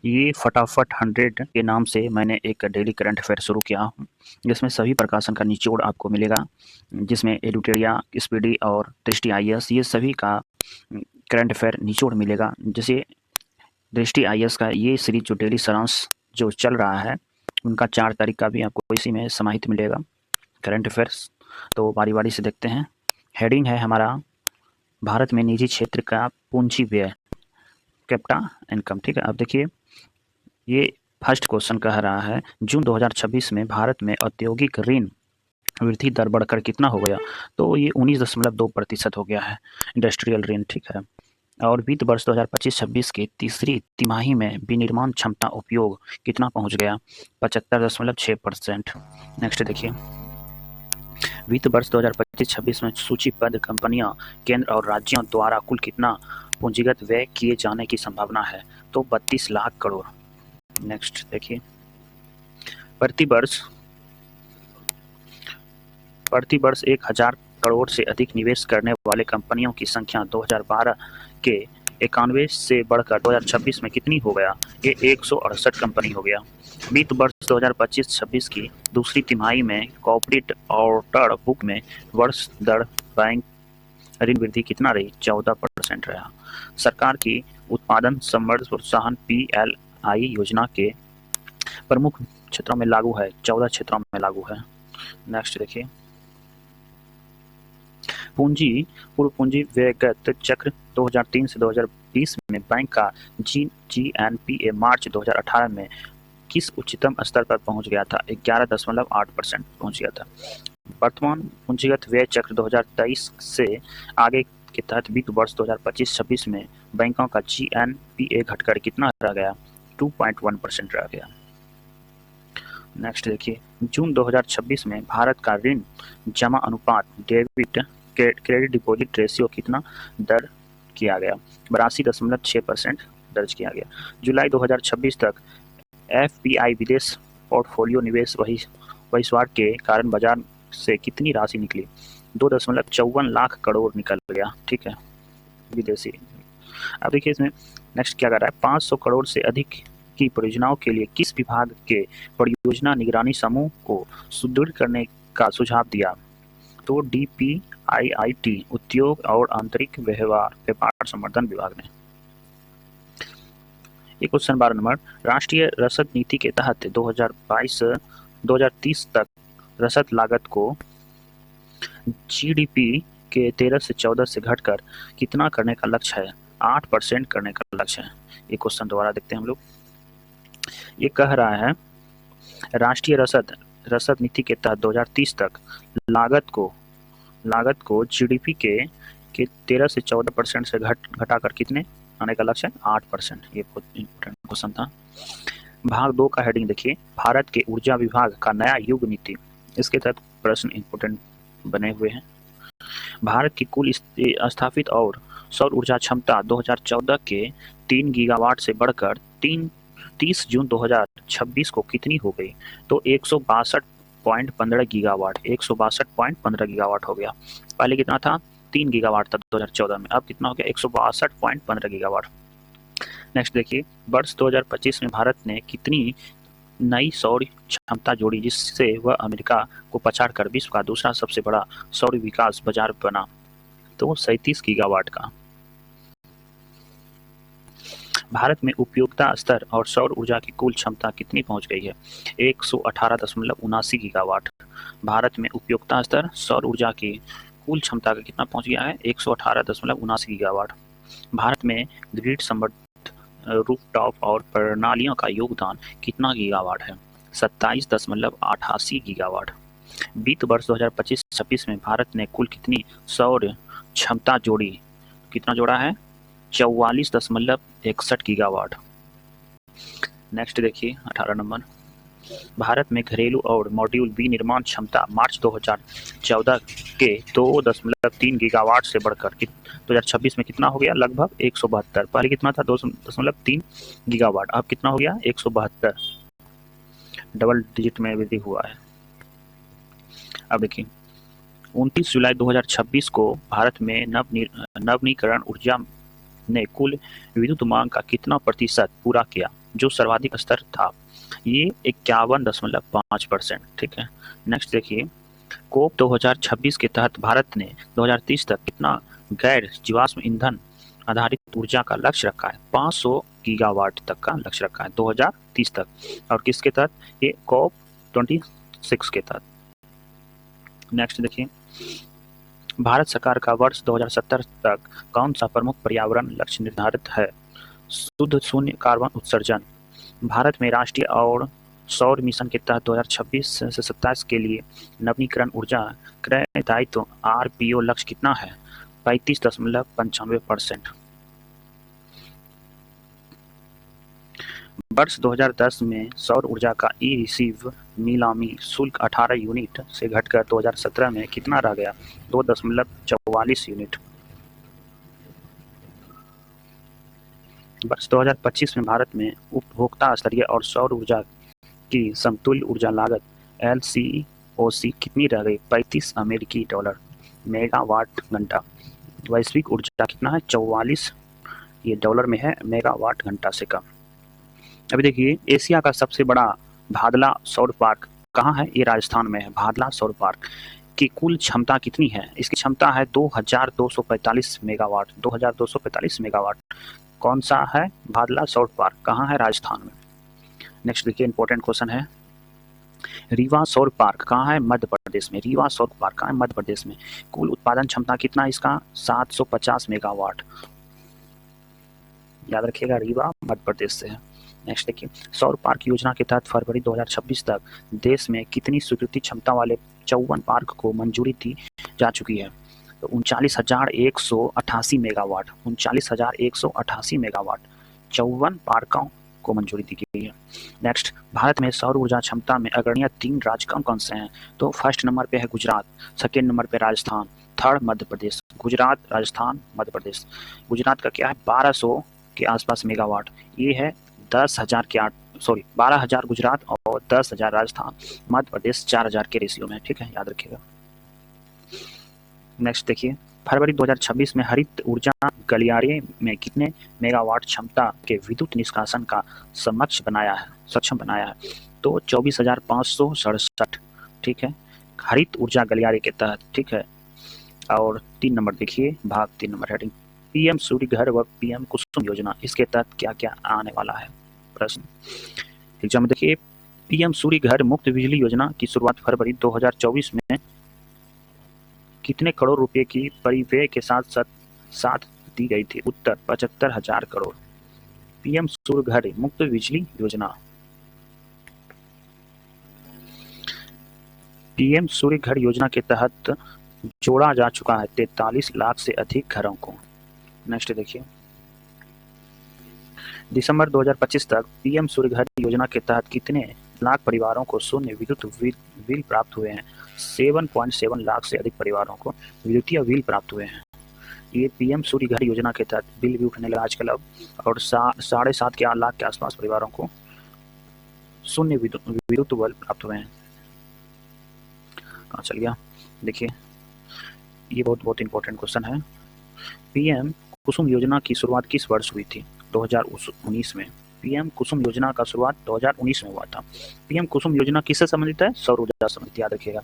ये फटाफट 100 के नाम से मैंने एक डेली करंट अफेयर शुरू किया हूँ, जिसमें सभी प्रकाशन का निचोड़ आपको मिलेगा, जिसमें एडिटोरिया, स्पीडी और दृष्टि आईएएस ये सभी का करंट अफेयर निचोड़ मिलेगा। जैसे दृष्टि आईएएस का ये सीरीज जो डेली सारांश जो चल रहा है, उनका 4 तारीख का भी आपको इसी में समाहित मिलेगा करंट अफेयर्स। तो बारी बारी से देखते हैं। हेडिंग है हमारा, भारत में निजी क्षेत्र का पूंजी व्यय, कैपिटा इनकम। ठीक है, अब देखिए ये फर्स्ट क्वेश्चन कह रहा है जून 2026 में भारत में औद्योगिक ऋण वृद्धि दर बढ़कर कितना हो गया। तो ये 19.2% हो गया है इंडस्ट्रियल ऋण। ठीक है, और वित्त वर्ष 2025-26 की तीसरी तिमाही में विनिर्माण क्षमता उपयोग कितना पहुंच गया, 75.6%। नेक्स्ट देखिए, वित्त वर्ष 2025-26 में सूचीबद्ध कंपनियां केंद्र और राज्यों द्वारा कुल कितना पूंजीगत व्यय किए जाने की संभावना है, तो 32 लाख करोड़। नेक्स्ट देखिए, प्रति वर्ष 1000 करोड़ से अधिक निवेश करने वाले कंपनियों की संख्या 2012 के 91 से बढ़कर 2026 में कितनी हो गया, ये 168 कंपनी हो गया। वित्त वर्ष 2025-26 की दूसरी तिमाही में कॉर्पोरेट ऑर्डर बुक में वर्ष दर बैंक ऋण वृद्धि कितना रही, 14% रहा। सरकार की उत्पादन संवर्धन प्रोत्साहन PLI योजना के प्रमुख क्षेत्रों में लागू है, 14 क्षेत्रों में लागू है। नेक्स्ट देखिए, पूर्व पूंजी व्ययगत चक्र 2003 से 2020 में बैंक का GNPA मार्च 2018 में किस उच्चतम स्तर पर पहुंच गया था, 11.8% पहुंच गया था। वर्तमान पूंजीगत व्यय चक्र 2023 से आगे के तहत वित्त वर्ष 2025-26 में बैंकों का GNPA घटकर कितना रह गया, 2.1% रह गया। नेक्स्ट देखिए, जून 2026 में भारत का ऋण जमा अनुपात डेबिट क्रेडिट डिपॉजिट रेशियो कितना दर्ज किया गया, 82.6% दर्ज किया गया। जुलाई 2026 तक FPI विदेश पोर्टफोलियो निवेश बहिष्कार के कारण बाजार से कितनी राशि निकली, 2.54 लाख करोड़ निकल गया। ठीक है, विदेशी। अब देखिए इसमें नेक्स्ट क्या कर रहा है, 500 करोड़ से अधिक की परियोजनाओं के लिए किस विभाग के परियोजना निगरानी समूह को सुदृढ़ करने का सुझाव दिया, तो DPIIT उद्योग और आंतरिक व्यापार संवर्धन विभाग ने। एक क्वेश्चन 12 नंबर, राष्ट्रीय रसद नीति के तहत 2022-2030 तक रसद लागत को GDP के 13 से 14 से घटकर कितना करने का लक्ष्य है, 8% करने का लक्ष्य है। ये क्वेश्चन दोबारा देखते हैं हम लोग। ये कह रहा है राष्ट्रीय रसद नीति के तहत 2030 तक लागत को GDP के 13 से 14% से घटाकर कितने आने का लक्ष्य है, 8%। ये बहुत इंपॉर्टेंट क्वेश्चन था। भाग 2 का हेडिंग देखिए, भारत के ऊर्जा विभाग का नया युग नीति। इसके तहत प्रश्न इंपॉर्टेंट बने हुए हैं। भारत की कुल स्थापित और सौर ऊर्जा क्षमता 2014 के 3 गीगावाट से बढ़कर 30 जून 2026 को कितनी हो गई, तो 162.15 गीगावाट, 162.15 गीगावाट हो गया। पहले कितना था, 3 गीगावाट था 2014 में, अब कितना हो गया, 162.15 गीगावाट। नेक्स्ट देखिए, वर्ष 2025 में भारत ने कितनी नई सौर क्षमता जोड़ी, जिससे वह अमेरिका को पछाड़कर विश्व का दूसरा सबसे बड़ा सौर विकास बाजार बना, तो 37 गीगावाट का। भारत में उपयोगिता स्तर और सौर ऊर्जा की कुल क्षमता कितनी पहुंच गई है, 118.79 गीगावाट। भारत में उपयोगिता स्तर सौर ऊर्जा की कुल क्षमता का कितना पहुंच गया है, 118.79 गीगावाट। भारत में ग्रिड संबद्ध रूफटॉप और प्रणालियों का योगदान कितना गीगावाट है, 27.88 गीगावाट। वित्त वर्ष 2025-26 में भारत ने कुल कितनी सौर क्षमता जोड़ी, कितना जोड़ा है, 44.61 गीगावाट। नेक्स्ट देखिए 18 नंबर, भारत में घरेलू और मॉड्यूल विनिर्माण क्षमता मार्च 2014 के 2.3 गीगावाट से बढ़कर 2026 में कितना हो गया, लगभग 172। पहले कितना था, 2.3 गीगावाट, अब कितना हो गया, 172, डबल डिजिट में वृद्धि हुआ है। अब देखिए 29 जुलाई 2026 को भारत में नवीकरण ऊर्जा ने कुल विद्युत मांग का कितना प्रतिशत पूरा किया, जो सर्वाधिक स्तर था ये 51.5%। ठीक है। नेक्स्ट देखिए, कोप 2026 के तहत भारत ने 2030 तक कितना गैर जीवाश्म ईंधन आधारित ऊर्जा का लक्ष्य रखा है? 500 गीगावाट तक का लक्ष्य रखा है 2030 तक। और किसके तहत? ये कोप 26 के तहत। नेक्स्ट देखिए, भारत सरकार का वर्ष 2070 तक कौन सा प्रमुख पर्यावरण लक्ष्य निर्धारित है? शुद्ध शून्य कार्बन उत्सर्जन। भारत में राष्ट्रीय और सौर मिशन के तहत 2026 से 27 के लिए नवीनीकरण ऊर्जा क्रय दायित्व आरपीओ लक्ष्य कितना है? 35.95%। वर्ष 2010 में सौर ऊर्जा का ई रिसीव नीलामी शुल्क 18 यूनिट से घटकर 2017 में कितना रह गया? 2.44 यूनिट। वर्ष 2025 में भारत में उपभोक्ता स्तरीय और सौर ऊर्जा की समतुल्य ऊर्जा लागत LCOC कितनी रह गई? $35 मेगावाट घंटा। वैश्विक ऊर्जा कितना है? 44, ये डॉलर में है, मेगावाट घंटा से कम। अभी देखिए, एशिया का सबसे बड़ा भादला सौर पार्क कहाँ है? ये राजस्थान में है। भादला सौर पार्क की कुल क्षमता कितनी है? इसकी क्षमता है 2245 मेगावाट। 2245 मेगावाट। कौन सा है? भादला सौर पार्क कहाँ है? राजस्थान में। नेक्स्ट देखिए, इंपॉर्टेंट क्वेश्चन है, रीवा सौर पार्क कहाँ है? मध्य प्रदेश में। रीवा सौर पार्क कहाँ है? मध्य प्रदेश में। कुल उत्पादन क्षमता कितना है इसका? 750 मेगावाट। याद रखिएगा, रीवा मध्य प्रदेश से है। नेक्स्ट देखिए, सौर पार्क योजना के तहत फरवरी 2026 तक देश में कितनी स्वीकृति क्षमता वाले 54 पार्क को मंजूरी दी जा चुकी है? तो 39,188 मेगावाट। 39,188 मेगावाट 54 पार्कों को मंजूरी दी गई है। नेक्स्ट, भारत में सौर ऊर्जा क्षमता में अग्रणी 3 राज्य कौन कौन से हैं? तो फर्स्ट नंबर पे है गुजरात, सेकेंड नंबर पे राजस्थान, थर्ड मध्य प्रदेश। गुजरात, राजस्थान, मध्य प्रदेश। गुजरात का क्या है? 1200 के आसपास मेगावाट। ये है 12,000 गुजरात और 10,000 राजस्थान। मध्य प्रदेश 4,000 के रेशियो में। ठीक है, याद रखिएगा। नेक्स्ट देखिए, फरवरी 2026 में हरित ऊर्जा गलियारे में कितने मेगावाट क्षमता के विद्युत निष्कासन का सक्षम बनाया है? तो 24,567। ठीक है, हरित ऊर्जा गलियारे के तहत। ठीक है। और 3 नंबर देखिए, भाग 3 नंबर हेडिंग, पीएम सूर्य घर व पीएम कुसुम योजना, इसके तहत क्या क्या आने वाला है? प्रश्न एग्जाम में देखिए, पीएम सूर्य घर मुफ्त बिजली योजना की शुरुआत फरवरी 2024 में कितने करोड़ रुपए की परिव्यय के साथ दी गई थी? उत्तर 75,000 करोड़। पीएम सूर्य घर मुफ्त बिजली योजना, पीएम सूर्य घर योजना के तहत जोड़ा जा चुका है 43 लाख से अधिक घरों को। नेक्स्ट देखिए, दिसंबर 2025 तक पीएम सूर्य घर योजना के तहत कितने लाख परिवारों को शून्य विद्युत बिल प्राप्त हुए हैं? 7.7 लाख से अधिक परिवारों को विद्युतीय बिल प्राप्त हुए हैं। ये पीएम सूर्य घर योजना के तहत बिल भी उठने लगा आजकल अब, और 7.5 के लाख के आसपास परिवारों को शून्य विद्युत बिल प्राप्त हुए हैं। कहाँ चल गया? देखिए, ये बहुत इंपॉर्टेंट क्वेश्चन है। पीएम कुसुम योजना की शुरुआत किस वर्ष हुई थी? 2019 में। पीएम कुसुम योजना का शुरुआत 2019 में हुआ था। पीएम कुसुम योजना किससे संबंधित है? सौर ऊर्जा से संबंधित, याद रखिएगा।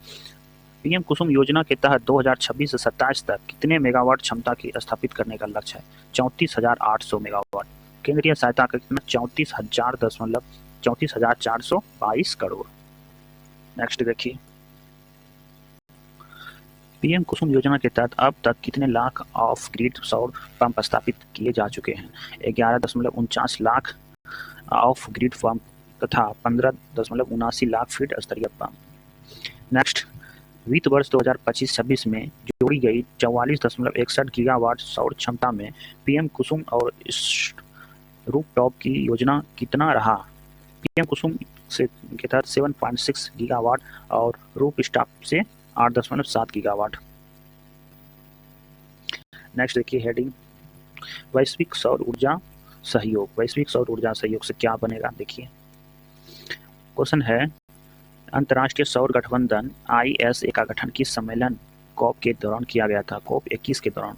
पीएम कुसुम योजना के तहत 2026 से 27 तक कितने मेगावाट क्षमता की स्थापित करने का लक्ष्य है? 34,800 मेगावाट। केंद्रीय सहायता का कितना? 34,422 करोड़। नेक्स्ट देखिए, पीएम कुसुम योजना के तहत अब तक कितने लाख ऑफ ग्रिड सौर पंप स्थापित किए जा चुके हैं? 11.49 लाख ऑफ ग्रिड पंप तथा 15.79 लाख फीट स्तरीय पंप। नेक्स्ट, वित्त वर्ष 2025-26 में जोड़ी गई 44.61 गीगावाट सौर क्षमता में पीएम कुसुम और रूफटॉप की योजना कितना रहा? पीएम कुसुम से के तहत 7.6 गीगावाट और रूफ स्टॉप से 8.7 गीगावाट। नेक्स्ट देखिए हेडिंग, वैश्विक सौर ऊर्जा सहयोग। वैश्विक सौर ऊर्जा सहयोग से क्या बनेगा? देखिए, क्वेश्चन है, अंतर्राष्ट्रीय सौर गठबंधन ISA का गठन किस सम्मेलन COP के दौरान किया गया था? COP 21 के दौरान,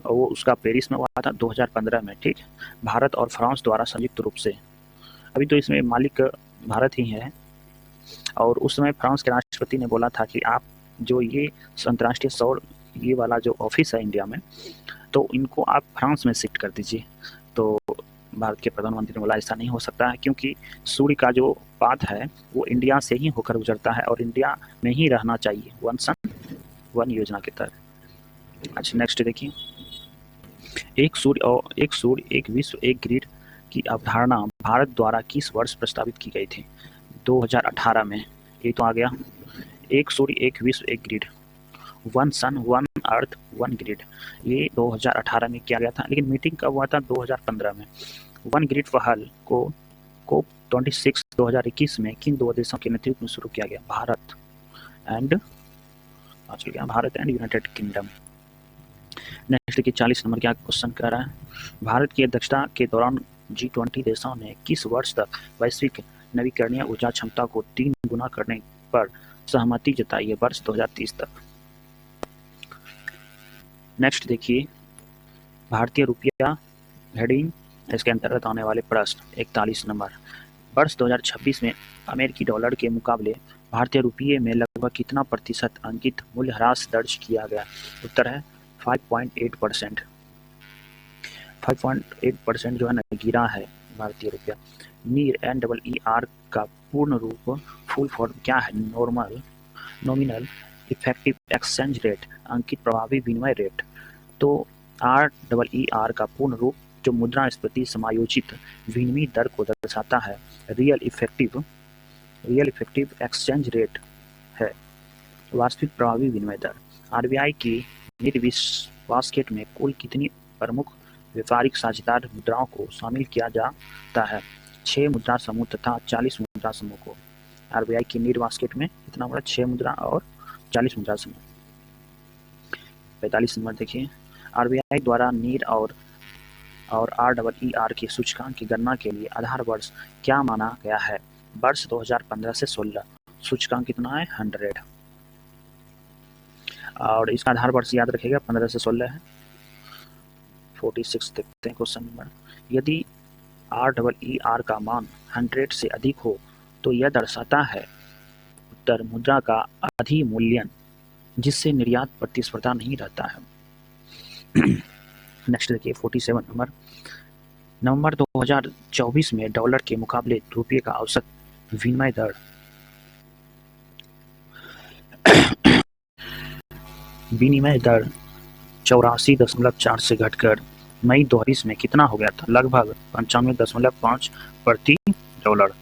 और वो उसका पेरिस में हुआ था 2015 में। ठीक, भारत और फ्रांस द्वारा संयुक्त रूप से अभी तो इसमें मालिक भारत ही है। और उस समय फ्रांस के राष्ट्रपति ने बोला था कि आप जो ये अंतर्राष्ट्रीय सौर ये वाला जो ऑफिस है इंडिया में, तो इनको आप फ्रांस में शिफ्ट कर दीजिए। तो भारत के प्रधानमंत्री ने बोला ऐसा नहीं हो सकता है, क्योंकि सूर्य का जो पाथ है वो इंडिया से ही होकर गुजरता है और इंडिया में ही रहना चाहिए, वन सन वन योजना के तहत। अच्छा, नेक्स्ट देखिए, एक सूर्य एक विश्व एक ग्रिड की अवधारणा भारत द्वारा किस वर्ष प्रस्तावित की गई थी? 2018 में। ये तो आ गया। एक सूर्य एक विश्व एक grid, one sun one earth one grid, ये 2018 में किया गया था। लेकिन मीटिंग कब हुआ था? 2015 में। वन ग्रिड पहल को COP 26 2021 में किन दो देशों के नेतृत्व में शुरू किया गया? Bharat and United kingdom. Next देखिए, 40 नंबर क्या क्वेश्चन कर रहा है? भारत की अध्यक्षता के दौरान G20 देशों ने किस वर्ष तक वैश्विक नवीकरणीय ऊर्जा क्षमता को 3 गुना करने पर सहमति जताई है? वर्ष 2030 तक। नेक्स्ट देखिए, भारतीय रुपया हेडिंग, इसके अंतर्गत आने वाले प्रश्न। 41 नंबर, वर्ष 2026 में अमेरिकी डॉलर के मुकाबले भारतीय रुपये में लगभग कितना प्रतिशत अंकित मूल्यह्रास दर्ज किया गया? उत्तर है 5.8%। 5.8% जो है ना गिरा है भारतीय रुपया। नीर NEER का पूर्ण रूप फुल फॉर्म क्या है? नॉमिनल इफेक्टिव एक्सचेंज रेट, अंकित प्रभावी विनिमय रेट। तो REER का पूर्ण रूप जो मुद्रास्फीति समायोजित विनिमय दर को दर्शाता है, रियल इफेक्टिव एक्सचेंज रेट है, वास्तविक प्रभावी विनिमय दर। RBI की बास्केट में कुल कितनी प्रमुख व्यापारिक साझेदार मुद्राओं को शामिल किया जाता है? 6 मुद्रा समूह तथा 40 मुद्रा समूह को। RBI की नीर बास्केट में कितना मुद्रा? 6 मुद्रा और 40 मुद्रा समूह। 45 नंबर देखिए, RBI द्वारा नीर और REER के सूचकांक की गणना के लिए आधार वर्ष क्या माना गया है? वर्ष 2015 से 16। सूचकांक कितना है? 100। और इसका आधार वर्ष याद रखिएगा 15 से 16 है। 46 देखते हैं क्वेश्चन नंबर। यदि REER का मान 100 से अधिक हो तो यह दर्शाता है उत्तर मुद्रा का अधिमूल्यन, जिससे निर्यात प्रतिस्पर्धा नहीं रहता है। नेक्स्ट देखिए, 47 नंबर, नवंबर 2024 में डॉलर के मुकाबले रुपये का औसत विनिमय दर विनिमय दर 84.4 से घटकर मई 2020 में कितना हो गया था? लगभग 95.5 प्रति डॉलर।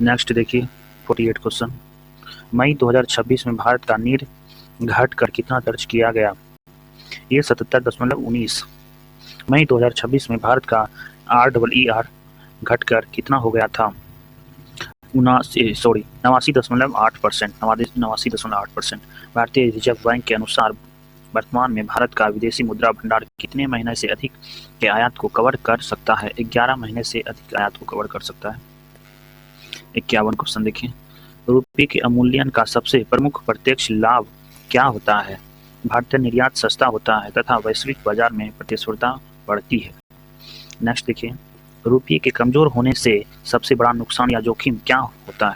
नेक्स्ट देखिए, 48 क्वेश्चन, मई 2026 में भारत का नीर घटकर कितना दर्ज किया गया? ये 77.19। मई 2026 में भारत का REER घटकर कितना हो गया था? 89.8%। भारतीय रिजर्व बैंक के अनुसार वर्तमान में भारत का विदेशी मुद्रा भंडार कितने महीने से अधिक के आयात को कवर कर सकता है? 11 महीने से अधिक आयात को कवर कर सकता है। 51 क्वेश्चन देखिए, रुपये के अवमूल्यन का सबसे प्रमुख प्रत्यक्ष लाभ क्या होता है? भारतीय निर्यात सस्ता होता है तथा वैश्विक बाजार में प्रतिस्पर्धा बढ़ती है। नेक्स्ट देखिए, रुपये के कमजोर होने से सबसे बड़ा नुकसान या जोखिम क्या होता है?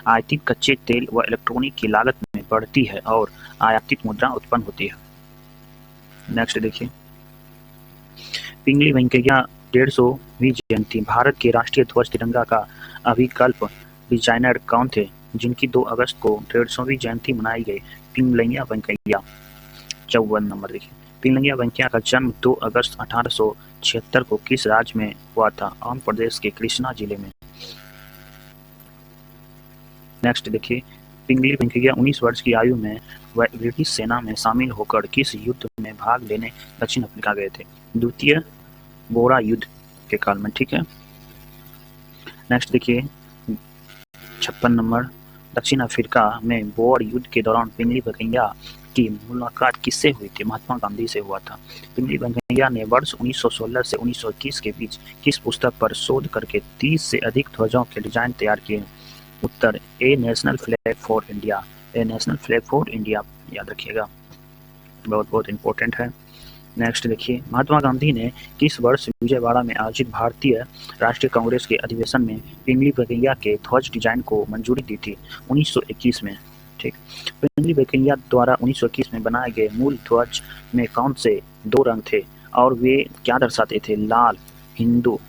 आयातित कच्चे तेल व इलेक्ट्रॉनिक की लागत में बढ़ती है और आयातित मुद्रा उत्पन्न होती है। नेक्स्ट देखिए, पिंगली वेंकैया 150वीं जयंती, भारत के राष्ट्रीय ध्वज तिरंगा का अभिकल्प डिजाइनर कौन थे जिनकी 2 अगस्त को 150वीं जयंती मनाई गई? पिंगलिया वेंकैया। 54 नंबर देखिए, पिंगलिया वेंकैया का जन्म 2 अगस्त 1876 को किस राज्य में हुआ था? आंध्र प्रदेश के कृष्णा जिले में। नेक्स्ट देखिए, पिंगली वेंकैया 19 वर्ष की आयु में ब्रिटिश सेना में शामिल होकर किस युद्ध में भाग लेने दक्षिण अफ्रीका गए थे? द्वितीय बोरा युद्ध के काल में। ठीक है। नेक्स्ट देखिए, 56 नंबर, दक्षिण अफ्रीका में बोर युद्ध के दौरान पिंगली वेंकैया की मुलाकात किससे हुई थी? महात्मा गांधी से हुआ था। पिंगली वेंकैया ने वर्ष 1916 से 1921 के बीच किस पुस्तक पर शोध करके 30 से अधिक ध्वजों के डिजाइन तैयार किए? उत्तर A national flag for India. A national flag for India याद रखिएगा, बहुत बहुत इंपॉर्टेंट है। नेक्स्ट देखिए, महात्मा गांधी ने किस वर्ष विजयवाड़ा में आयोजित भारतीय राष्ट्रीय कांग्रेस के अधिवेशन में पिंगली वेंकैया के ध्वज डिजाइन को मंजूरी दी थी? 1921 में। ठीक, पिंगली वेंकैया द्वारा 1921 में बनाए गए मूल ध्वज में कौन से दो रंग थे और वे क्या दर्शाते थे? लाल हिंदू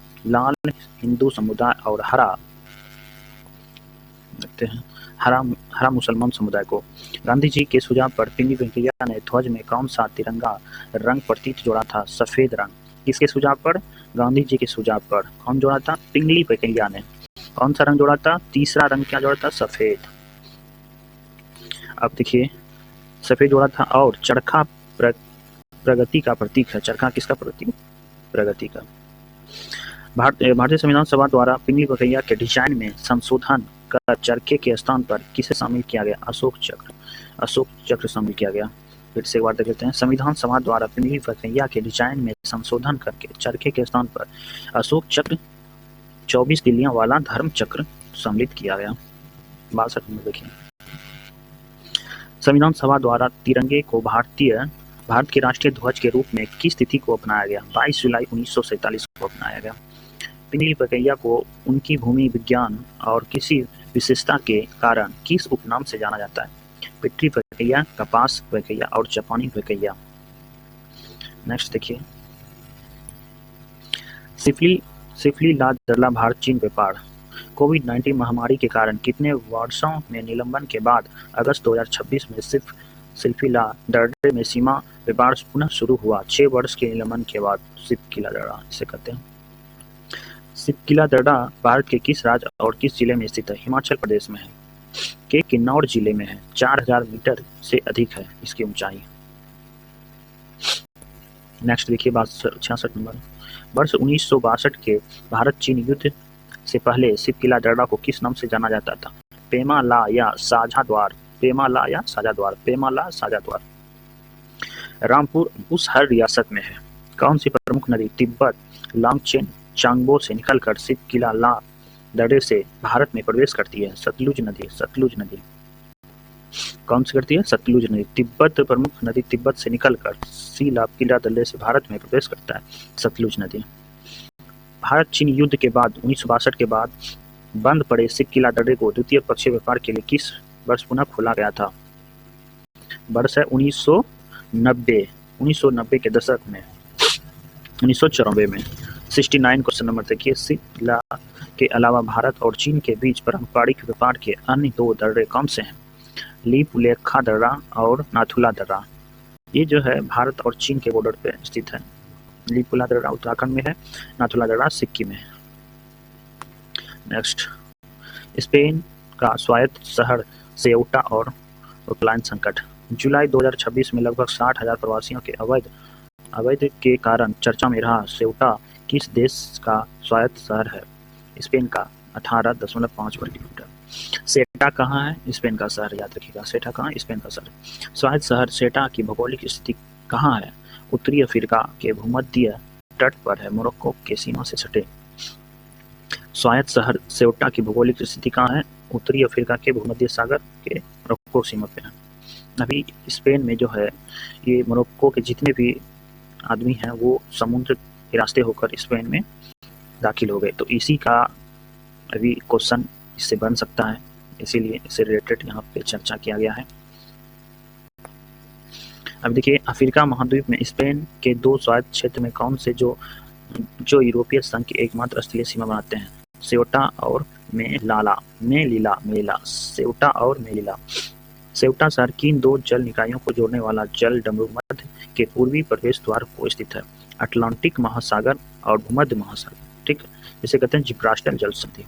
समुदाय और हरा देखते हैं हरा मुसलमान समुदाय को। गांधी जी के सुझाव पर पिंगली वेंकैया ने ध्वज में कौन सा तिरंगा रंग प्रतीक जोड़ा था? सफेद रंग। किसके सुझाव पर? गांधी जी के सुझाव पर। कौन जोड़ा था? पिंगली वेंकैया ने। कौन सा रंग जोड़ा था? तीसरा रंग क्या जोड़ा था? सफेद। अब देखिए, सफेद जोड़ा था। और चरखा प्रगति का प्रतीक है। चरखा किसका प्रतीक? प्रगति का। भारतीय संविधान सभा द्वारा पिंगली वेंकैया के डिजाइन में संशोधन कर चरखे के स्थान पर किसे शामिल किया गया? अशोक चक्र शामिल किया गया। फिर से एक बार देख लेते हैं। संविधान सभा द्वारा पिंगली वेंकैया के डिजाइन में संशोधन करके चरखे के स्थान पर अशोक चक्र 24 तिल्लियां वाला धर्म चक्र सम्मिलित किया गया। 62 नंबर देखिए। संविधान सभा द्वारा तिरंगे को भारत के राष्ट्रीय ध्वज के रूप में किस तिथि को अपनाया गया? 22 जुलाई 1947 को अपनाया गया। पिंगली वेंकैया को उनकी भूमि विज्ञान और किसी विशेषता के कारण किस उपनाम से जाना जाता है? पिट्ठी वेंकैया, कपास वेंकैया और जापानी वेंकैया। नेक्स्ट देखिए, सिफली ला दरला भारत चीन व्यापार। कोविड-19 महामारी के कारण कितने वर्षों में निलंबन के बाद अगस्त 2026 में सिलसिला दर्रे में सीमा व्यापार पुनः शुरू हुआ? 6 वर्ष के निलंबन के बाद सिलसिला दर्रा इसे कहते हैं। सिलसिला दर्रा भारत के किस राज्य और किस जिले में स्थित है? हिमाचल प्रदेश में है। के किन्नौर जिले में है। 4000 मीटर से अधिक है इसकी ऊंचाई। नेक्स्ट देखिए, 66 नंबर। वर्ष 1962 के भारत चीन युद्ध से पहले सिलसिला दर्रा को किस नाम से जाना जाता था? पेमा ला या साझा द्वार। रामपुर उस हर रियासत में है। कौन सी प्रमुख नदी तिब्बत लांगचेन चांगबो से निकलकर सिलसिला ला दर्रे से भारत में प्रवेश करती है? सतलुज नदी। कौन सी करती है? सतलुज नदी। तिब्बत प्रमुख नदी तिब्बत से निकलकर सिलसिला दर्रे से भारत में प्रवेश करता है, सतलुज नदी। भारत चीन युद्ध के बाद 1962 के बाद बंद पड़े सिलसिला दर्रे को द्वितीय पक्षीय व्यापार के लिए किस वर्ष पुनः खोला गया था? वर्ष है 1990 के दशक में, 1994 में। 69 क्वेश्चन नंबर देखिए। सिलसिला के अलावा भारत और चीन के बीच पारंपरिक व्यापार के अन्य 2 दर्रे कौन से हैं? लीपुलेखा दर्रा और नाथुला दर्रा। ये जो है भारत और चीन के बॉर्डर पे स्थित है। लीपुला दर्रा उत्तराखंड में है, नाथुला दर्रा सिक्किम में है। नेक्स्ट, स्पेन का स्वायत्त शहर सेउटा और पलायन संकट। जुलाई 2026 में लगभग 60,000 प्रवासियों के अवैध के कारण चर्चा में रहा सेउटा किस देश का स्वायत्त शहर है? स्पेन का। 18.5 वर्ग किलोमीटर। सेटा कहाँ है? स्पेन का शहर, याद रखिएगा। सेटा कहाँ? स्पेन का शहर। स्वायत्त शहर सेटा की भौगोलिक स्थिति कहाँ है? उत्तरी अफ्रीका के भूमध्य तट पर है, मोरक्को के सीमा से सटे। स्वायत्त शहर सेउटा की भौगोलिक स्थिति कहाँ है? उत्तरी अफ्रीका के भूमध्य सागर के मोरक्को सीमा पे है। अभी स्पेन में जो है ये मोरक्को के जितने भी आदमी हैं वो समुद्र के रास्ते होकर स्पेन में दाखिल हो गए, तो इसी का अभी क्वेश्चन इससे बन सकता है, इसीलिए इससे रिलेटेड यहाँ पे चर्चा किया गया है। अब देखिए, अफ्रीका महाद्वीप में स्पेन के 2 स्वायत्त क्षेत्र में कौन से जो यूरोपीय संघ की एकमात्र स्थलीय सीमा बनाते हैं? सेउटा और मेलिला। सेउटा और मेलिला। सेउटा शहर किन 2 जल निकायों को जोड़ने वाला जल डमरू मध्य के पूर्वी प्रवेश द्वार को स्थित है? अटलांटिक महासागर और भूमध्य महासागर। ठीक, जिसे कहते हैं जिब्राल्टर जल संधि।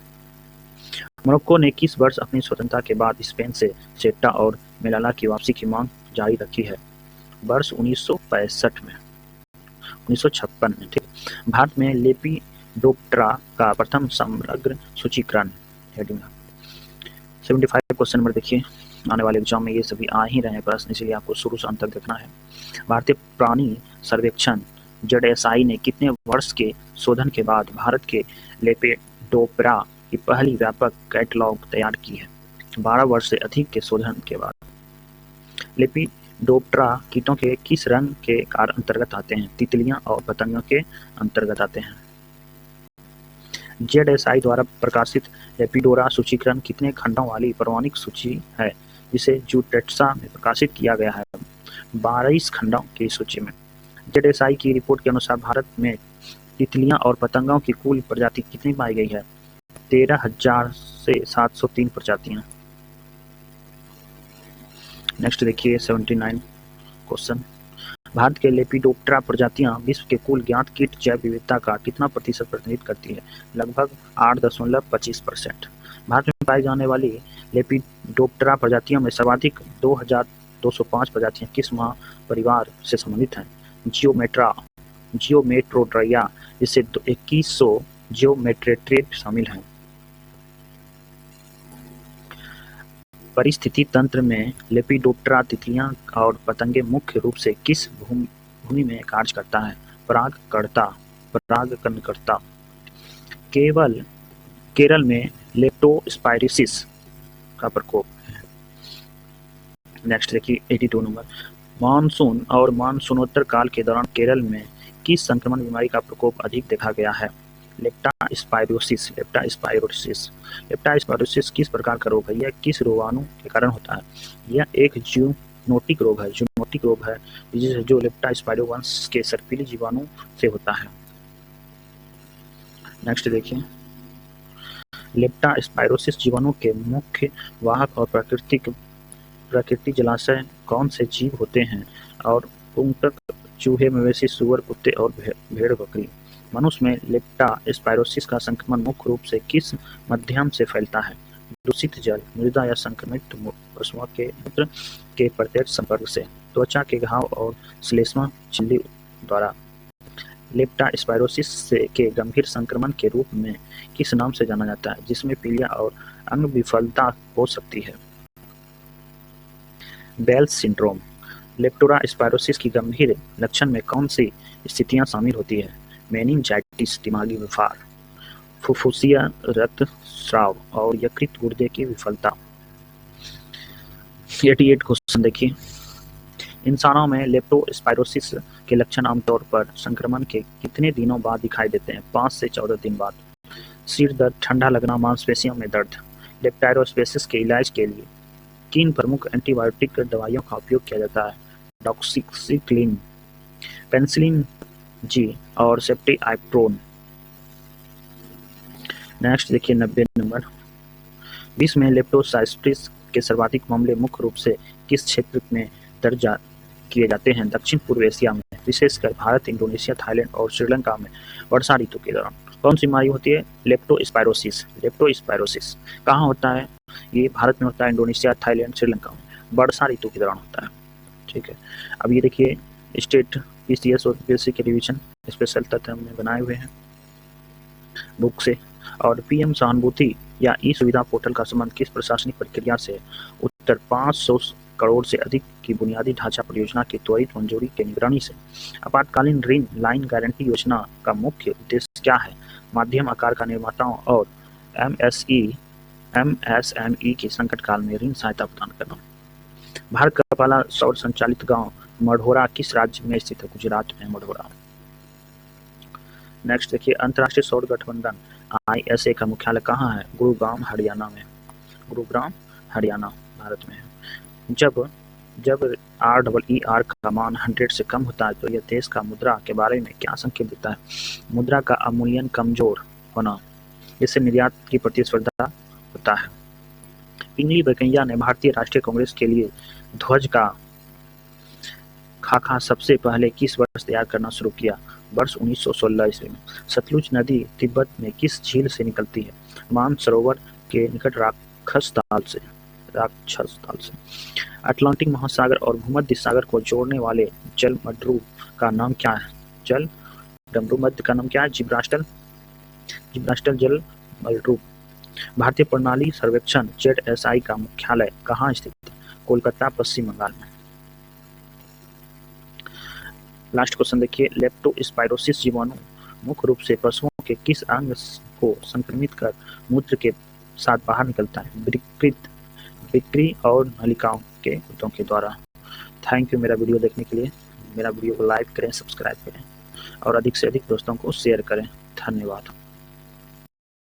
मोरक्को ने किस वर्ष अपनी स्वतंत्रता के बाद स्पेन से सेउटा और मेलिला की वापसी की मांग जारी रखी है? वर्ष 1965 में, 1956 में। ठीक, भारत में लेपिडोप्टेरा का प्रथम समग्र सूचीकरण। हेडिंग 75 क्वेश्चन नंबर देखिए। आने वाले एग्जाम में ये सभी आ ही रहे हैं प्रश्न, इसलिए आपको शुरू से अंत तक देखना है। भारतीय प्राणी सर्वेक्षण JSI ने कितने वर्ष के शोधन के बाद भारत के लेपिडोप्टेरा की पहली व्यापक कैटलॉग तैयार की है? 12 वर्ष से अधिक के शोधन के बाद। लेपिडोप्टेरा कीटों के किस रंग के कार्य अंतर्गत आते हैं? तितलियां और पतंगों के अंतर्गत आते हैं। जेडएसआई द्वारा प्रकाशित लेपिडोरा सूचीकरण कितने खंडों वाली प्रामाणिक सूची है जिसे जूटेक्सा में प्रकाशित किया गया है? 22 खंडों की सूची में। जेडएसआई की रिपोर्ट के अनुसार भारत में तितलियां और पतंगों की कुल प्रजाति कितनी पाई गई है? 13,000 से 703 प्रजातियां। नेक्स्ट देखिए 79 क्वेश्चन। भारत के लेपिडोप्टेरा प्रजातियां विश्व के कुल ज्ञात कीट जैव विविधता का कितना प्रतिशत प्रतिनिधित्व करती है? लगभग 8.25%। भारत में पाई जाने वाली लेपिडोप्टेरा प्रजातियों में सर्वाधिक 2,205 प्रजातियां किस महापरिवार से संबंधित हैं? जियोमेट्रोड्रिया, जिससे 2100 जियोमेट्रेट्रेट शामिल हैं। परिस्थिति तंत्र में लेपिडोप्टेरा तितलियां और पतंगे मुख्य रूप से किस भूमि में कार्य करता है? परागकणकर्ता। केरल में लेप्टोस्पाइरोसिस का प्रकोप है। नेक्स्ट देखिए 82 नंबर। मानसून और मानसूनोत्तर काल के दौरान केरल में किस संक्रमण बीमारी का प्रकोप अधिक देखा गया है? लेप्टोस्पाइरोसिस। लेप्टोस्पाइरोसिस किस प्रकार का रोग है? यह किस रोगाणु के कारण होता है? यह एक जूनोटिक रोग है जो लेप्टोस्पाइरो वंश के सर्पिली जीवाणु से होता है। नेक्स्ट देखिए लेप्टोस्पाइरोसिस जीवाणु के मुख्य वाहक और प्राकृतिक जलाशय कौन से जीव होते हैं? और ऊतक, चूहे, मवेशी, सुअर, कुत्ते और भेड़ बकरी। मनुष्य में लेप्टोस्पाइरोसिस का संक्रमण मुख्य रूप से किस माध्यम से फैलता है? दूषित जल, मृदा या संक्रमित पशुओं के मूत्र के प्रत्यक्ष संपर्क से, त्वचा के घाव और श्लेष्मा झिल्ली द्वारा। लेप्टोस्पाइरोसिस के गंभीर संक्रमण के रूप में किस नाम से जाना जाता है जिसमें पीलिया और अंग विफलता हो सकती है? Bells syndrome. लेप्टोस्पाइरोसिस की गंभीर लक्षण में कौन सी स्थितियां शामिल होती है? मेनिंजाइटिस, दिमागी बुखार, फुफ्फुसिया रक्तस्राव और यकृत गुर्दे की विफलता। 88 क्वेश्चन देखिए। इंसानों में लेप्टोस्पाइरोसिस के लक्षण आमतौर पर संक्रमण के कितने दिनों बाद दिखाई देते हैं? 5 से 14 दिन बाद। सिर दर्द, ठंडा लगना, मांसपेशियों में दर्द। लेप्टोस्पाइरोसिस के इलाज के लिए किन प्रमुख एंटीबायोटिक दवाइयों का उपयोग किया जाता है? डॉक्सीसिक्लिन, पेनिसिलिन जी और सेफ्टिआइप्रोन। नेक्स्ट देखिए 90 नंबर। विश्व में लेप्टोस्पाइरोसिस के सर्वाधिक मामले मुख्य रूप से किस क्षेत्र में दर्ज किए जाते हैं? दक्षिण पूर्व एशिया में, विशेषकर भारत, इंडोनेशिया, थाईलैंड और श्रीलंका में वर्षा ऋतु के दौरान। कौन सी बीमारी होती है? लेप्टोस्पाइरोसिस कहाँ होता है? ये भारत में होता है, इंडोनेशिया, थाईलैंड, श्रीलंका में वर्षा ऋतु के दौरान होता है। ठीक है, अब ये देखिए स्टेट पीसीएस और पीएससी के रिवीजन स्पेशल तथ्य हमने बनाए हुए हैं बुक से। और पीएम सहानुभूति या ई सुविधा पोर्टल का संबंध किस प्रशासनिक प्रक्रिया से? उत्तर 500 करोड़ से अधिक की बुनियादी ढांचा परियोजना की त्वरित मंजूरी के निगरानी से। आपातकालीन ऋण लाइन गारंटी योजना का मुख्य उद्देश्य क्या है? मध्यम आकार का निर्माताओं और एमएसएमई की संकट काल में ऋण सहायता प्रदान करना। भारत का पहला सौर संचालित गांव मढ़ौरा किस राज्य में स्थित है? गुजरात में मढ़ौरा। नेक्स्ट देखिए अंतर्राष्ट्रीय सौर गठबंधन ISA का मुख्यालय कहाँ है? गुरुग्राम, हरियाणा में। गुरुग्राम, हरियाणा, भारत में है। जब RER का मान 100 से कम होता है तो यह देश का मुद्रा के बारे में क्या संकेत देता है? मुद्रा का अवमूल्यन कमजोर होना, इससे निर्यात की प्रतिस्पर्धा होता है। पिंगली वेंकैया ने भारतीय राष्ट्रीय कांग्रेस के लिए ध्वज का खाका सबसे पहले किस वर्ष तैयार करना शुरू किया? वर्ष 1916 ईस्वी में। सतलुज नदी तिब्बत में किस झील से निकलती है? मानसरोवर के निकट राक्षस ताल से। अटलांटिक महासागर और भूमध्य सागर को जोड़ने वाले जल मड्रू का नाम क्या है? जल डमरू मध्य का नाम क्या है? जिब्राल्टर जल मड्रू। भारतीय प्रणाली सर्वेक्षण ZSI का मुख्यालय कहाँ स्थित है? कोलकाता, पश्चिम बंगाल में। लास्ट क्वेश्चन देखिए। लेप्टोस्पाइरोसिस जीवाणु मुख्य रूप से पशुओं के किस अंग को संक्रमित कर मूत्र के साथ बाहर निकलता है? बिक्री और नलिकाओं के कुत्तों के द्वारा। थैंक यू मेरा वीडियो देखने के लिए। मेरा वीडियो को लाइक करें, सब्सक्राइब करें और अधिक से अधिक दोस्तों को शेयर करें। धन्यवाद।